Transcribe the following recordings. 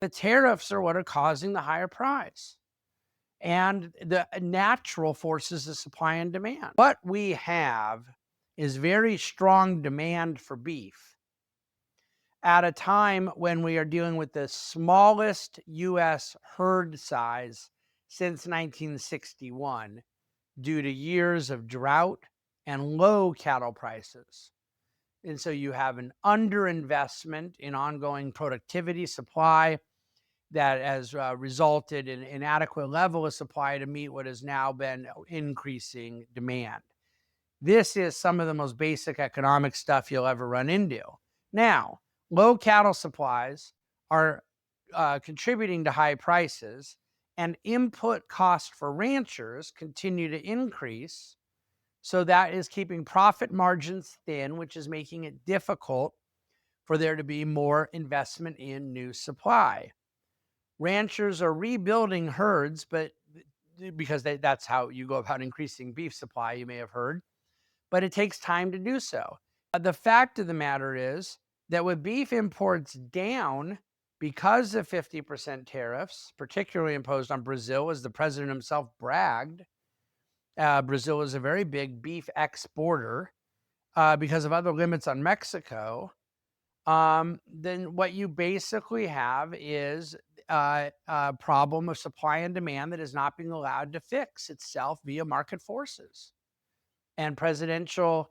The tariffs are what are causing the higher price and the natural forces of supply and demand. What we have is very strong demand for beef at a time when we are dealing with the smallest US herd size since 1961 due to years of drought and low cattle prices. And so you have an underinvestment in ongoing productivity supply that has resulted in inadequate level of supply to meet what has now been increasing demand. This is some of the most basic economic stuff you'll ever run into. Now, low cattle supplies are contributing to high prices, and input costs for ranchers continue to increase. So that is keeping profit margins thin, which is making it difficult for there to be more investment in new supply. Ranchers are rebuilding herds, but because that's how you go about increasing beef supply, you may have heard, but it takes time to do so. The fact of the matter is that with beef imports down because of 50% tariffs, particularly imposed on Brazil, as the president himself bragged, Brazil is a very big beef exporter because of other limits on Mexico. Then what you basically have is a problem of supply and demand that is not being allowed to fix itself via market forces and presidential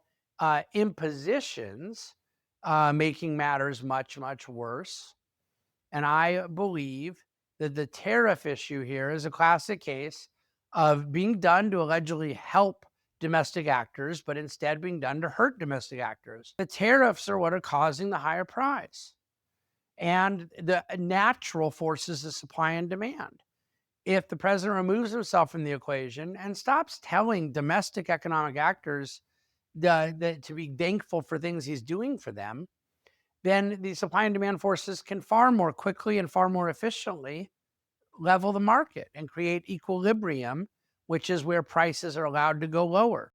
impositions, making matters much, much worse. And I believe that the tariff issue here is a classic case of being done to allegedly help domestic actors, but instead being done to hurt domestic actors. The tariffs are what are causing the higher price and the natural forces of supply and demand. If the president removes himself from the equation and stops telling domestic economic actors to be thankful for things he's doing for them, then the supply and demand forces can far more quickly and far more efficiently level the market and create equilibrium, which is where prices are allowed to go lower.